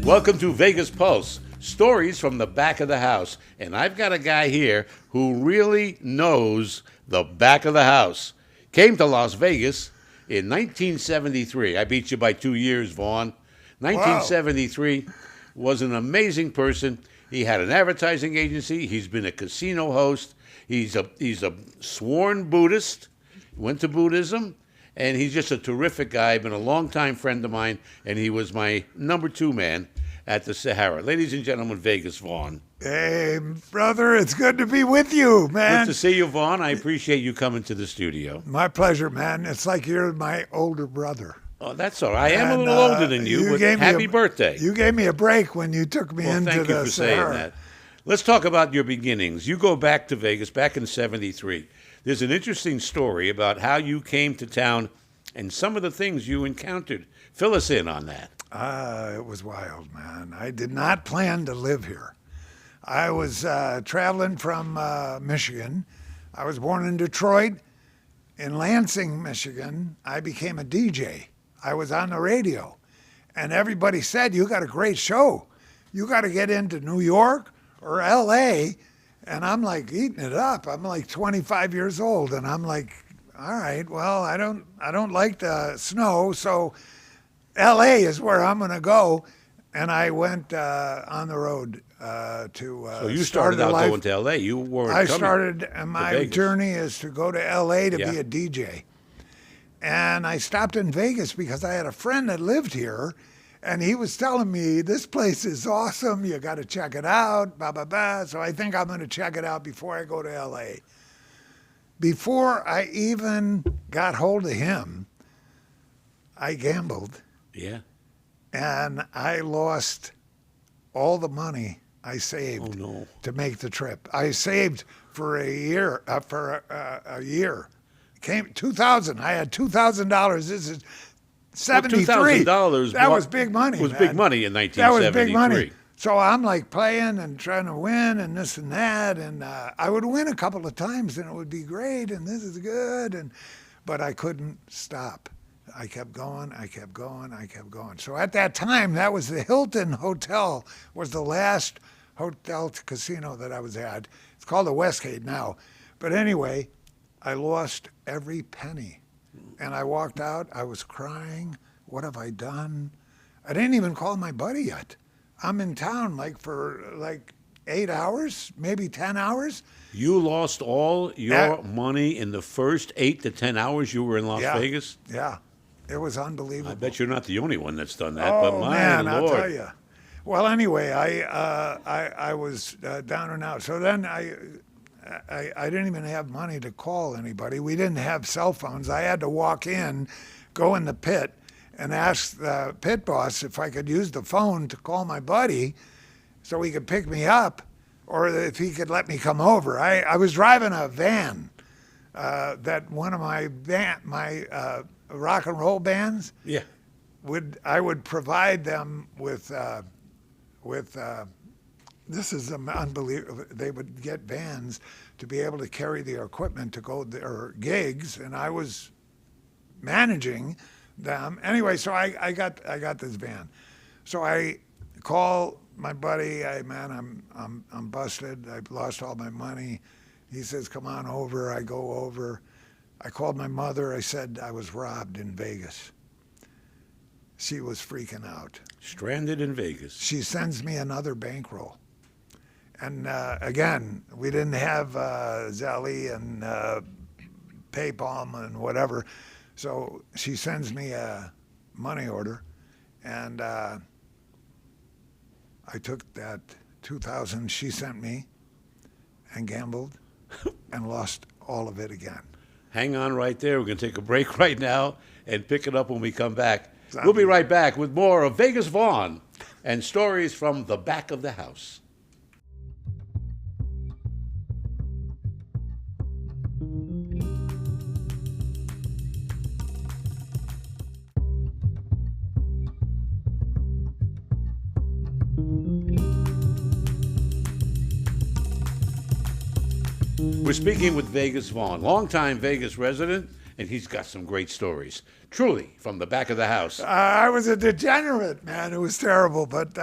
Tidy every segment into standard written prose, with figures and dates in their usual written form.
Welcome to Vegas Pulse, stories from the back of the house. And I've got a guy here who really knows the back of the house. Came to Las Vegas in 1973. I beat you by 2 years, Vaughn. 1973, was an amazing person. He had an advertising agency. He's been a casino host. He's a sworn Buddhist, went to Buddhism, and he's just a terrific guy. Been a longtime friend of mine, and he was my number 2 man at the Sahara. Ladies and gentlemen, Vegas Vahan. Hey, brother, it's good to be with you, man. Good to see you, Vaughn. I appreciate you coming to the studio. My pleasure, man. It's like you're my older brother. Oh, that's all right. I am a little older than you, but happy birthday. You gave me a break when you took me into the Sahara. Thank you for saying that. Let's talk about your beginnings. You go back to Vegas back in 73. There's an interesting story about how you came to town and some of the things you encountered. Fill us in on that. It was wild, man. I did not plan to live here. I was traveling from Michigan. I was born in Detroit. In Lansing, Michigan, I became a DJ. I was on the radio. And everybody said, you got a great show. You got to get into New York or L.A. And I'm like eating it up. I'm like 25 years old. And I'm like, all right, well, I don't like the snow, so L.A. is where I'm going to go. And I went on the road to So you started out going to L.A. You weren't I started, and my journey is to go to L.A. to be a DJ. And I stopped in Vegas because I had a friend that lived here, and he was telling me, this place is awesome, you got to check it out, blah, blah, blah. So I think I'm going to check it out before I go to L.A. Before I even got hold of him, I gambled. Yeah. And I lost all the money I saved to make the trip. I saved for a year, a year. Came 2000. I had $2,000. This is 73. $2,000. That was big money. Was man. big money in 1973. That was big money. So I'm like playing and trying to win and this and that, and I would win a couple of times and it would be great and this is good, but I couldn't stop. I kept going, I kept going, I kept going. So at that time, that was the Hilton Hotel, was the last hotel casino that I was at. It's called the Westgate now. But anyway, I lost every penny. And I walked out, I was crying. What have I done? I didn't even call my buddy yet. I'm in town for 8 hours, maybe 10 hours. You lost all your money in the first 8 to 10 hours you were in Las Vegas? Yeah. It was unbelievable. I bet you're not the only one that's done that, but my man, Lord. I'll tell you. Well, anyway, I was down and out. So then I didn't even have money to call anybody. We didn't have cell phones. I had to walk in, go in the pit, and ask the pit boss if I could use the phone to call my buddy so he could pick me up or if he could let me come over. I was driving a van that one of my rock and roll bands, I would provide them with this is unbelievable. They would get vans to be able to carry their equipment to go their gigs, and I was managing them. Anyway, so I got this van. So I call my buddy. I'm busted. I've lost all my money. He says, "Come on over." I go over. I called my mother. I said I was robbed in Vegas. She was freaking out. Stranded in Vegas. She sends me another bankroll. And again, we didn't have Zelle and PayPal and whatever. So she sends me a money order. And I took that $2,000 she sent me and gambled and lost all of it again. Hang on right there. We're going to take a break right now and pick it up when we come back. We'll be right back with more of Vegas Vahan and stories from the back of the house. We're speaking with Vegas Vahan, longtime Vegas resident and he's got some great stories. Truly, from the back of the house. I was a degenerate, man. It was terrible. But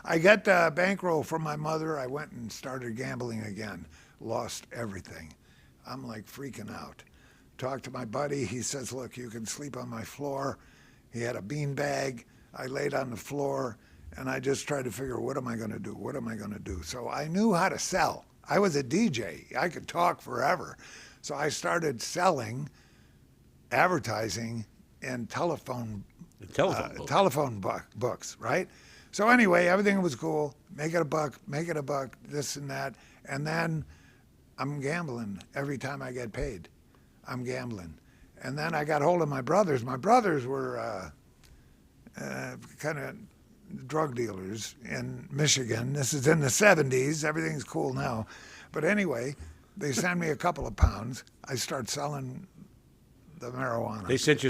I got the bankroll from my mother. I went and started gambling again. Lost everything. I'm like freaking out. Talked to my buddy. He says, look, you can sleep on my floor. He had a bean bag. I laid on the floor, and I just tried to figure, what am I going to do? What am I going to do? So I knew how to sell. I was a DJ. I could talk forever. So I started selling, advertising, and telephone books, right? So anyway, everything was cool. Make it a buck, this and that. And then I'm gambling every time I get paid. I'm gambling. And then I got hold of my brothers. My brothers were kind of drug dealers in Michigan. This is in the 70s. Everything's cool now. But anyway, they sent me a couple of pounds. I start selling the marijuana. They sent you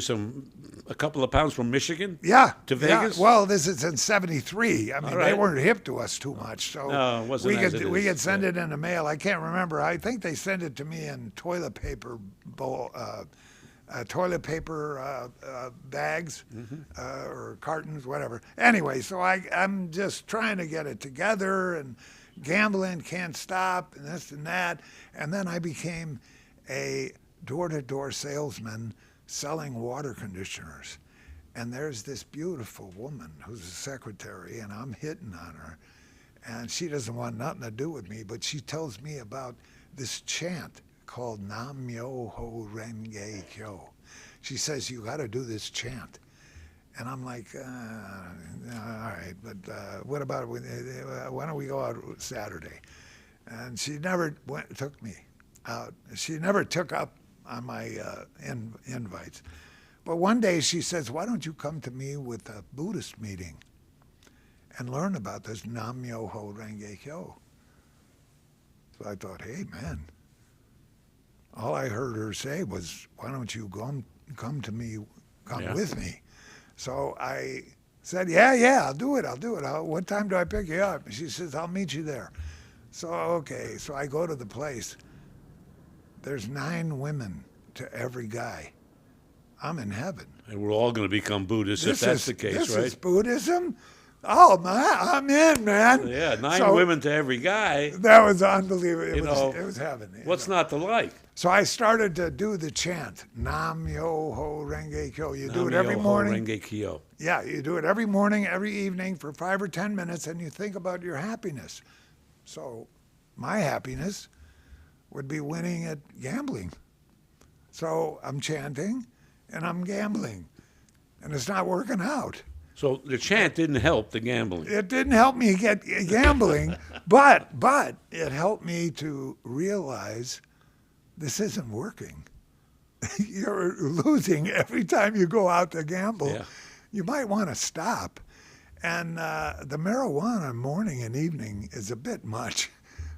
a couple of pounds from Michigan? Yeah. To Vegas? Yeah. Well, this is in 73. I mean, All right. they weren't hip to us too much. So No, it wasn't as it we is. could send it in the mail. I can't remember. I think they sent it to me in toilet paper bags or cartons, whatever. Anyway, so I'm just trying to get it together and gambling, can't stop, and this and that. And then I became a door-to-door salesman selling water conditioners. And there's this beautiful woman who's a secretary, and I'm hitting on her. And she doesn't want nothing to do with me, but she tells me about this chant called Nam Myoho Renge Kyo. She says, you got to do this chant. And I'm like, all right, but what about, why don't we go out Saturday? And she never took me out. She never took up on my invites. But one day she says, why don't you come to me with a Buddhist meeting and learn about this Nam Myoho Renge Kyo? So I thought, hey, man, all I heard her say was, why don't you come to me, come with me? So I said, yeah, I'll do it. What time do I pick you up? She says, I'll meet you there. So, okay, so I go to the place. There's 9 women to every guy. I'm in heaven. And we're all going to become Buddhists if that's the case, this right? This is Buddhism? Oh, I'm in, man. Yeah, 9 women to every guy. That was unbelievable. It was heaven. What's not to like? So I started to do the chant, Nam Myoho Renge Kyo. You do it every morning. Renge Kyo. Yeah, you do it every morning, every evening for 5 or 10 minutes, and you think about your happiness. So my happiness would be winning at gambling. So I'm chanting, and I'm gambling, and it's not working out. So the chant didn't help the gambling. It didn't help me get gambling, but it helped me to realize this isn't working. You're losing every time you go out to gamble. Yeah. You might want to stop. And the marijuana morning and evening is a bit much.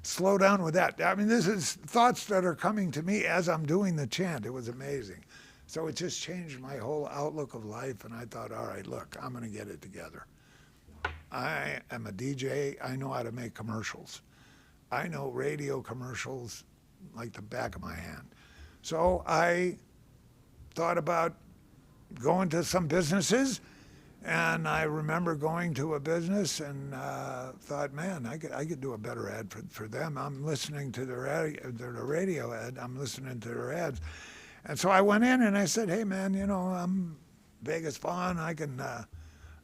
Slow down with that. I mean, this is thoughts that are coming to me as I'm doing the chant. It was amazing. So it just changed my whole outlook of life, and I thought, all right, look, I'm going to get it together. I am a DJ. I know how to make commercials. I know radio commercials like the back of my hand. So I thought about going to some businesses, and I remember going to a business and thought, man, I could do a better ad for them. I'm listening to their radio ad. I'm listening to their ads. And so I went in and I said, hey, man, I'm Vegas Vahan.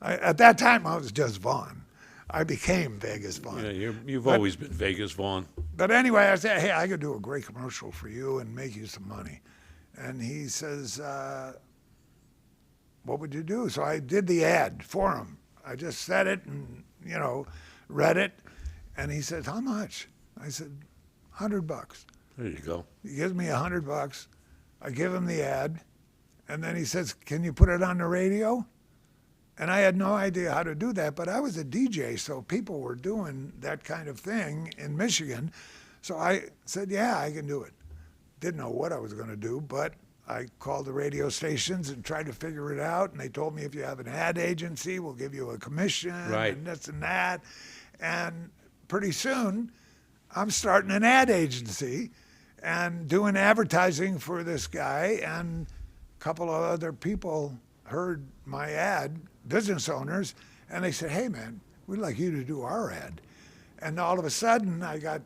At that time, I was just Vahan. I became Vegas Vahan. Yeah, you've always been Vegas Vahan. But anyway, I said, hey, I could do a great commercial for you and make you some money. And he says, what would you do? So I did the ad for him. I just said it and, read it. And he says, how much? I said, $100. There you go. He gives me $100. I give him the ad. And then he says, can you put it on the radio? And I had no idea how to do that, but I was a DJ, so people were doing that kind of thing in Michigan. So I said, yeah, I can do it. Didn't know what I was going to do, but I called the radio stations and tried to figure it out, and they told me if you have an ad agency, we'll give you a commission, right, and this and that. And pretty soon, I'm starting an ad agency and doing advertising for this guy, and couple of other people heard my ad, business owners, and they said, "Hey, man, we'd like you to do our ad." And all of a sudden, I got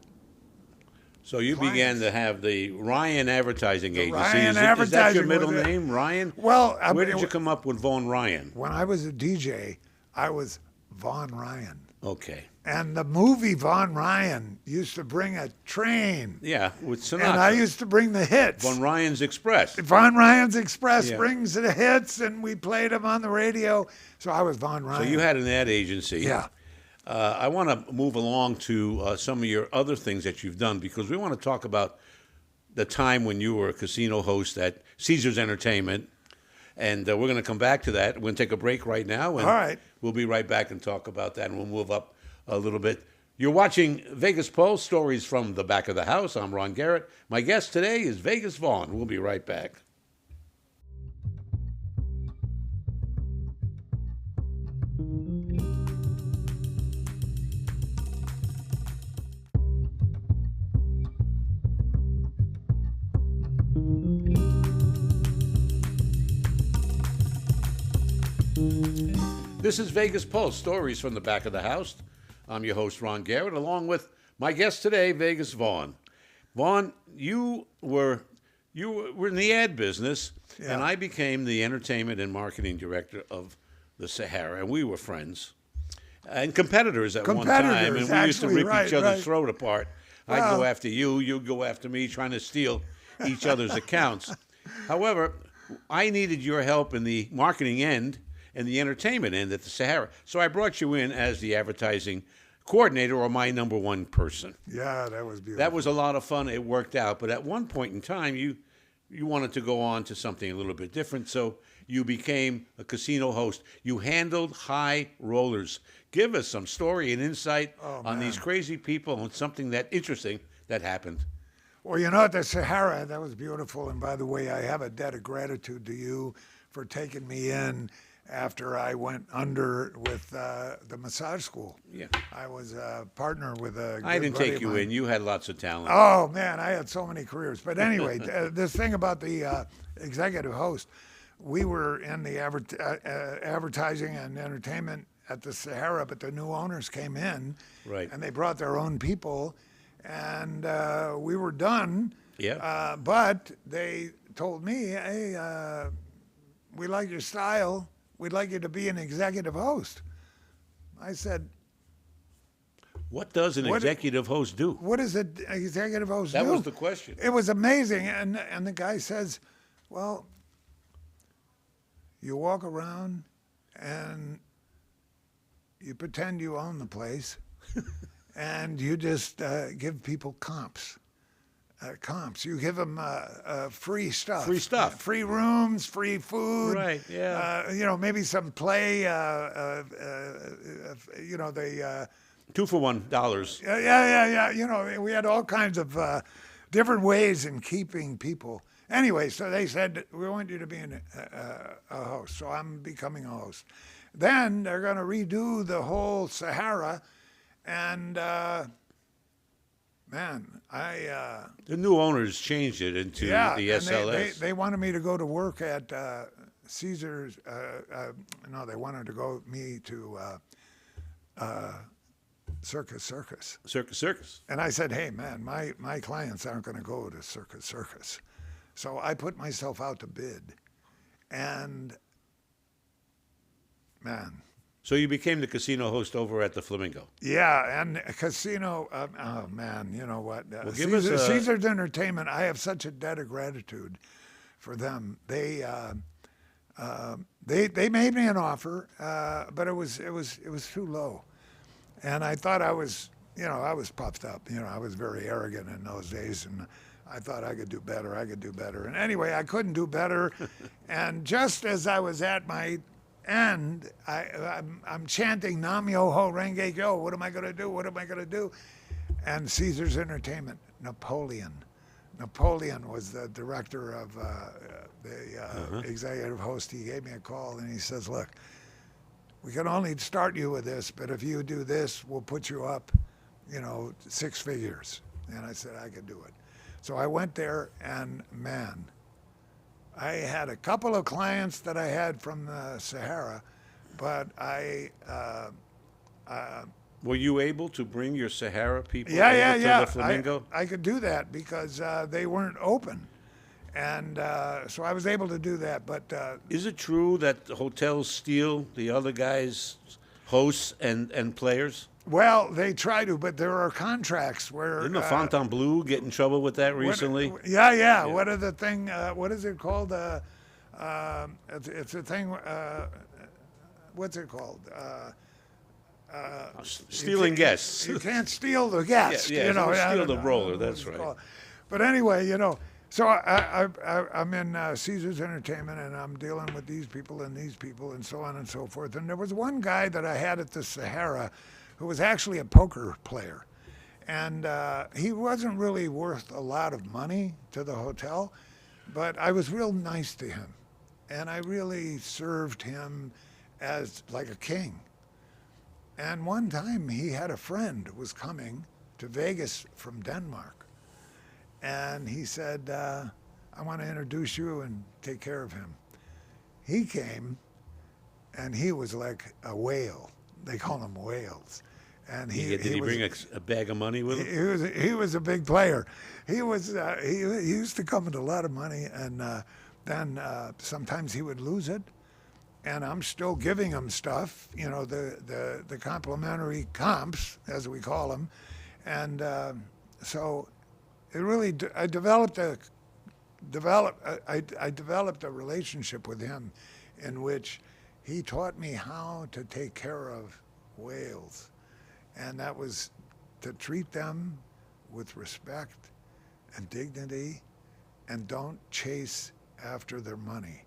So you clients. began to have the Ryan Advertising Agency. Ryan Is that your Advertising middle was it. name, Ryan? Well, I Where mean, did you come up with Von Ryan? when I was a DJ, I was Von Ryan. Okay. And the movie Von Ryan used to bring a train. Yeah, with Sinatra. And I used to bring the hits. Von Ryan's Express. Von Ryan's Express Yeah. brings the hits, and we played them on the radio. So I was Von Ryan. So you had an ad agency. Yeah. I want to move along to some of your other things that you've done, because we want to talk about the time when you were a casino host at Caesars Entertainment. And we're going to come back to that. We're going to take a break right now. And All right. We'll be right back and talk about that, and we'll move up a little bit. You're watching Vegas Pulse, Stories from the Back of the House. I'm Ron Garrett. My guest today is Vegas Vahan. We'll be right back. This is Vegas Pulse, Stories from the Back of the House. I'm your host, Ron Garrett, along with my guest today, Vegas Vahan. Vahan, you were in the ad business, Yeah. and I became the entertainment and marketing director of the Sahara, and we were friends and competitors at one time, and we used to actually, rip right, each other's right. throat apart. I'd go Well- after you, you'd go after me, trying to steal each other's accounts. However, I needed your help in the marketing end and the entertainment end at the Sahara. So I brought you in as the advertising coordinator, or my number one person. Yeah, that was beautiful. That was a lot of fun. It worked out. But at one point in time, you wanted to go on to something a little bit different. So you became a casino host. You handled high rollers. Give us some story and insight on these crazy people and something that interesting that happened. Well, you know, at the Sahara, that was beautiful. And by the way, I have a debt of gratitude to you for taking me in after I went under with the massage school. Yeah. I was a partner with a I good didn't buddy take of you mine. in. You had lots of talent. Oh, man, I had so many careers. But anyway, this thing about the executive host, we were in the advertising and entertainment at the Sahara, but the new owners came in, Right. and they brought their own people, and we were done. Yeah. But they told me, hey, we like your style. We'd like you to be an executive host. I said, What does an What- executive host do? what does an executive host That do? was the question. It was amazing. And the guy says, well, you walk around and you pretend you own the place and you just give people comps. You give them free stuff. Free stuff. Free rooms, free food. Right, yeah. You know, maybe some play, you know, they... 2 for $1. Yeah. You know, we had all kinds of different ways in keeping people. Anyway, so they said, we want you to be a host. So I'm becoming a host. Then they're going to redo the whole Sahara. And, man, The new owners changed it into the and SLS. they wanted me to go to work at Caesars. No, they wanted to go me to Circus. Circus. And I said, hey, man, my clients aren't going to go to Circus. So I put myself out to bid. And, man. So you became the casino host over at the Flamingo. Yeah, and a casino, oh, man, you know what? Well, give us a- Caesars Entertainment, I have such a debt of gratitude for them. They made me an offer, but it was too low. And I thought I was puffed up. You know, I was very arrogant in those days, and I thought I could do better. And anyway, I couldn't do better. And just as I was at my end, I'm chanting Nam Myoho Renge Kyo. What am I going to do? And Caesars Entertainment, Napoleon was the director of the executive host. He gave me a call and he says, look, we can only start you with this, but if you do this, we'll put you up, 6 figures. And I said, I could do it. So I went there, and man, I had a couple of clients that I had from the Sahara, but Were you able to bring your Sahara people yeah, yeah, over to the yeah. Flamingo? I could do that because they weren't open, and so I was able to do that. But Is it true that the hotels steal the other guys' hosts and players? well, they try to, but there are contracts where Didn't the Fontainebleau get in trouble with that recently? yeah, yeah. Yeah. What are the thing? What is it called? It's a thing. What's it called? Stealing guests. You can't steal the guest. Yeah, you know, don't I steal don't the know roller, what that's it's right. called. But anyway, so I'm in Caesar's Entertainment, and I'm dealing with these people and so on and so forth. And there was one guy that I had at the Sahara who was actually a poker player. And he wasn't really worth a lot of money to the hotel, but I was real nice to him. And I really served him as like a king. And one time he had a friend who was coming to Vegas from Denmark. And he said, I want to introduce you and take care of him. He came, and he was like a whale. They call him whales. And Did he was, bring a bag of money with him? he was a big player. He used to come with a lot of money, and then sometimes he would lose it. And I'm still giving him stuff, the complimentary comps, as we call them. And so it really, I developed a relationship with him in which he taught me how to take care of whales. And that was to treat them with respect and dignity, and don't chase after their money.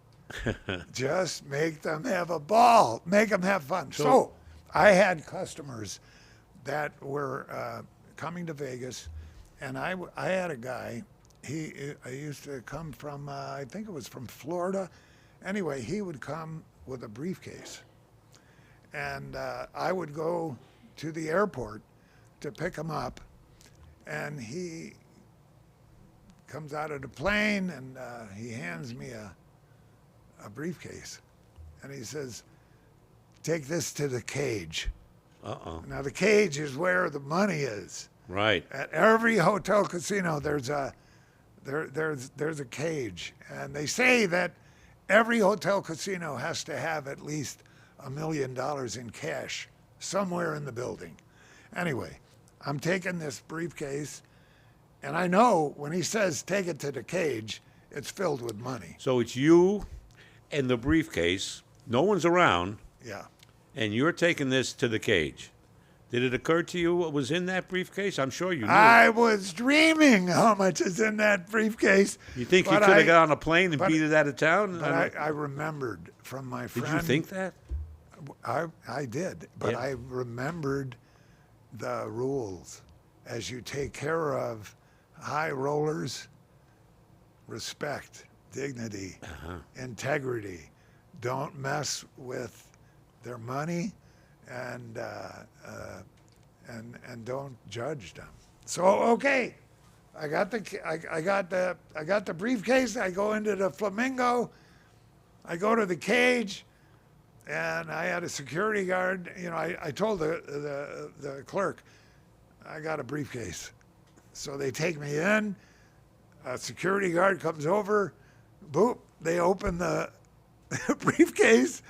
Just make them have a ball, make them have fun. So I had customers that were coming to Vegas, and I had a guy. I used to come from, I think it was from Florida. Anyway, he would come with a briefcase, and I would go to the airport to pick him up, and he comes out of the plane, and he hands me a briefcase, and he says, take this to the cage. Uh-oh. Now the cage is where the money is. Right. At every hotel casino there's a cage, and they say that every hotel casino has to have at least $1 million in cash somewhere in the building. Anyway, I'm taking this briefcase, and I know when he says take it to the cage, it's filled with money. So it's you and the briefcase. No one's around, Yeah. and you're taking this to the cage. Did it occur to you what was in that briefcase? I'm sure you knew. I was dreaming how much is in that briefcase. You think you but could have got on a plane and beat it out of town? But I remembered from my friend. Did you think that? I did, but Yeah. I remembered the rules. As you take care of high rollers, respect, dignity, integrity. Don't mess with their money, and don't judge them. So okay, I got the briefcase. I go into the Flamingo. I go to the cage, and I had a security guard. I told the clerk, I got a briefcase. So they take me in. A security guard comes over. Boop. They open the briefcase,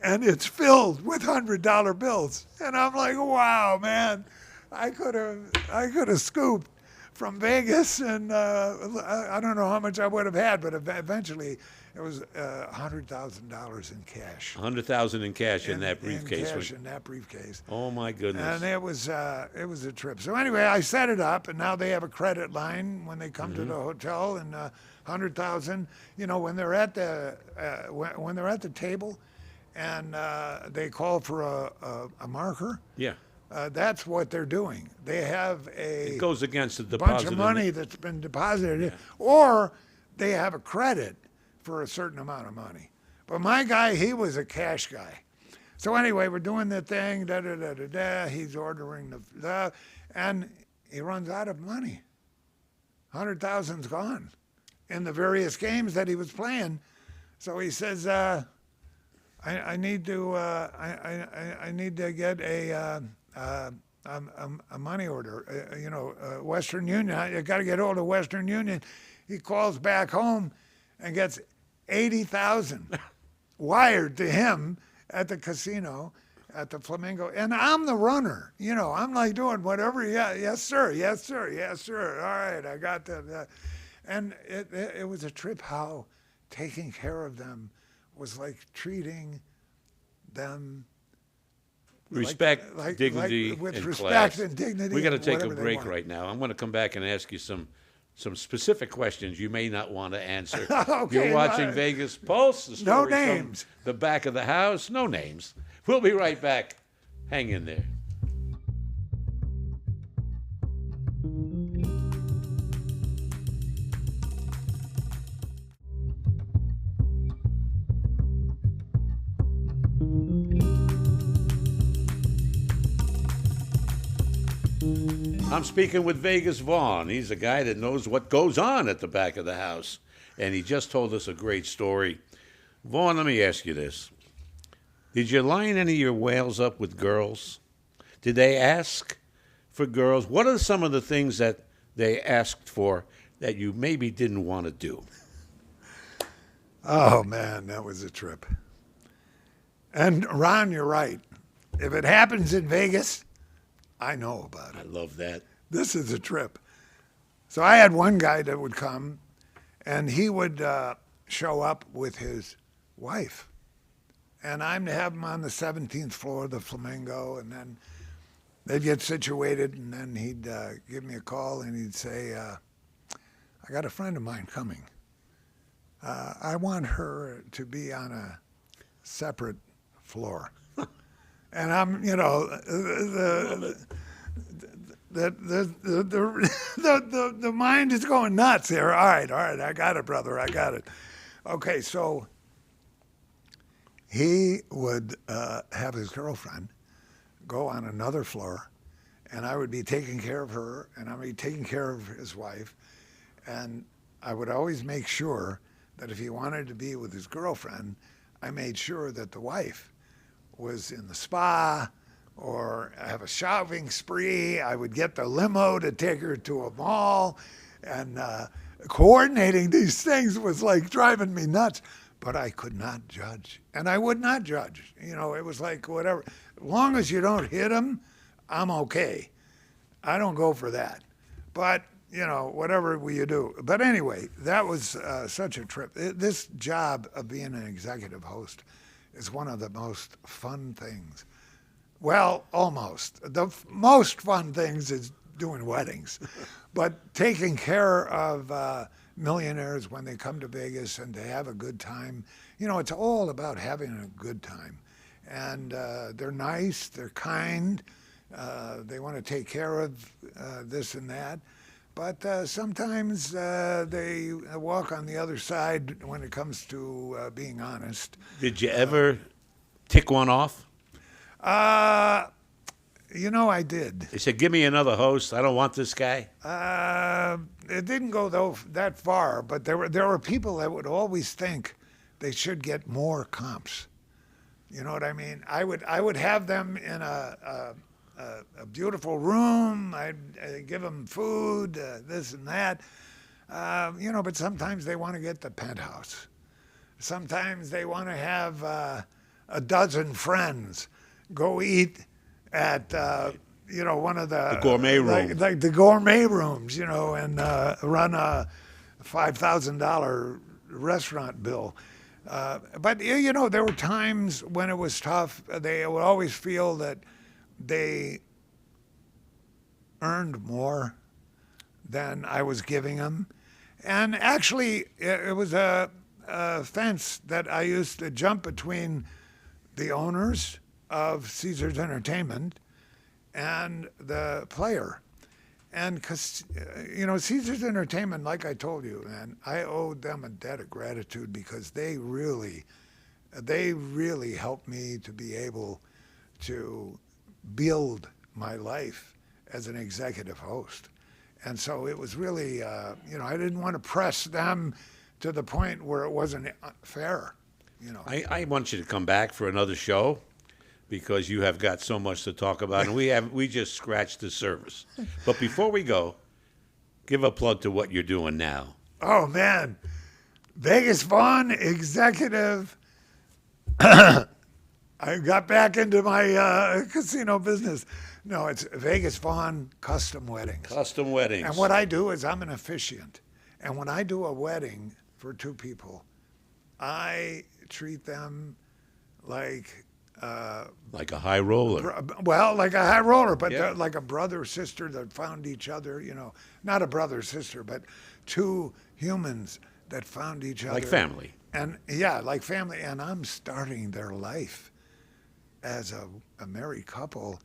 and it's filled with $100 bills. And I'm like, wow, man, I could have scooped from Vegas, and I don't know how much I would have had, but eventually it was $100,000 in cash. $100,000 in cash in that briefcase. In that briefcase. Oh my goodness! And it was a trip. So anyway, I set it up, and now they have a credit line when they come to the hotel, and $100,000. When they're at the when they're at the table, and they call for a marker. Yeah. That's what they're doing. They have It goes against the bunch deposit. of money that's been deposited, or they have a credit for a certain amount of money. But my guy, he was a cash guy. So anyway, we're doing the thing, da-da-da-da-da. He's ordering and he runs out of money. 100,000's gone. in the various games that he was playing. So he says, I need to I need to get a money order. Western Union. I got to get hold of Western Union. He calls back home and gets 80,000 wired to him at the casino at the Flamingo, and I'm the runner. I'm like doing whatever. Yeah, yes sir, yes sir, yes sir. All right, I got that. And it was a trip how taking care of them was like treating them Respect, dignity, with and respect class. and dignity. We got to and take a whatever they break want. right now. I'm going to come back and ask you some specific questions you may not want to answer. Okay, You're watching well, Vegas Pulse. The no stories from names. the back of the house. No names. We'll be right back. Hang in there. I'm speaking with Vegas Vahan. He's a guy that knows what goes on at the back of the house. And he just told us a great story. Vaughan, let me ask you this. Did you line any of your whales up with girls? Did they ask for girls? What are some of the things that they asked for that you maybe didn't want to do? Oh man, that was a trip. And Ron, you're right. If it happens in Vegas, I know about I it. love that. This is a trip. So I had one guy that would come, and he would show up with his wife. And I'm to have him on the 17th floor of the Flamingo, and then they'd get situated, and then he'd give me a call, and he'd say, I got a friend of mine coming. I want her to be on a separate floor. And I'm, the mind is going nuts here. All right, I got it, brother, I got it. Okay, so he would have his girlfriend go on another floor, and I would be taking care of her, and I would be taking care of his wife, and I would always make sure that if he wanted to be with his girlfriend, I made sure that the wife was in the spa or have a shopping spree. I would get the limo to take her to a mall, and coordinating these things was like driving me nuts. But I could not judge, and I would not judge. It was like whatever. As long as you don't hit them, I'm okay. I don't go for that. But whatever you do. But anyway, that was such a trip. This job of being an executive host is one of the most fun things. Well, almost. The most fun things is doing weddings. But taking care of millionaires when they come to Vegas and to have a good time, it's all about having a good time. And they're nice, they're kind, they want to take care of this and that. But sometimes they walk on the other side when it comes to being honest. Did you ever tick one off? I did. They said, give me another host. I don't want this guy. It didn't go that far, but there were people that would always think they should get more comps. You know what I mean? I would have them in a beautiful room. I'd give them food, this and that. But sometimes they want to get the penthouse. Sometimes they want to have a dozen friends go eat at one of the gourmet room, like the gourmet rooms, and run a $5,000 restaurant bill. But there were times when it was tough. They would always feel that they earned more than I was giving them. And actually, it was a fence that I used to jump between the owners of Caesars Entertainment and the player. And because, Caesars Entertainment, like I told you, man, I owed them a debt of gratitude because they really helped me to be able to build my life as an executive host. And so it was really, I didn't want to press them to the point where it wasn't fair. I want you to come back for another show because you have got so much to talk about, and we just scratched the surface. But before we go, give a plug to what you're doing now. Oh man, Vegas Vahan executive. I got back into my casino business. No, it's Vegas Vahan Custom Weddings. Custom weddings. And what I do is I'm an officiant. And when I do a wedding for two people, I treat them like like a high roller. like a high roller, but Yeah. like a brother sister that found each other. Not a brother sister, but two humans that found each other, Like family. And yeah, like family. And I'm starting their life as a married couple,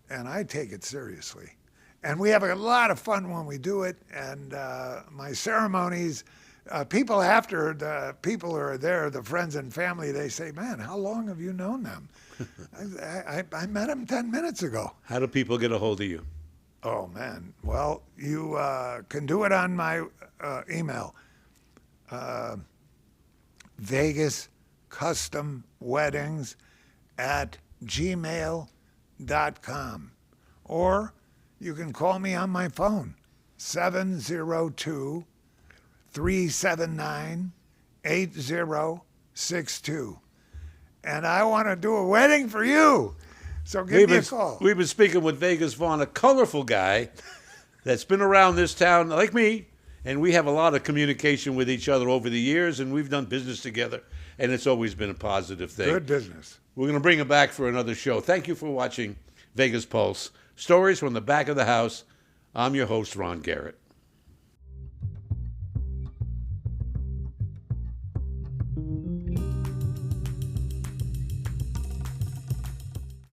and I take it seriously. And we have a lot of fun when we do it. And my ceremonies, people after the people who are there, the friends and family, they say, "Man, how long have you known them?" I met them 10 minutes ago. How do people get a hold of you? Oh man, well you can do it on my email, Vegas Custom Weddings at gmail.com, or you can call me on my phone, 702-379-8062. And I want to do a wedding for you. So give me a call. We've been speaking with Vegas Vahan, a colorful guy that's been around this town like me, and we have a lot of communication with each other over the years, and we've done business together, and it's always been a positive thing. Good business. We're going to bring him back for another show. Thank you for watching Vegas Pulse, Stories from the Back of the House. I'm your host, Ron Garrett.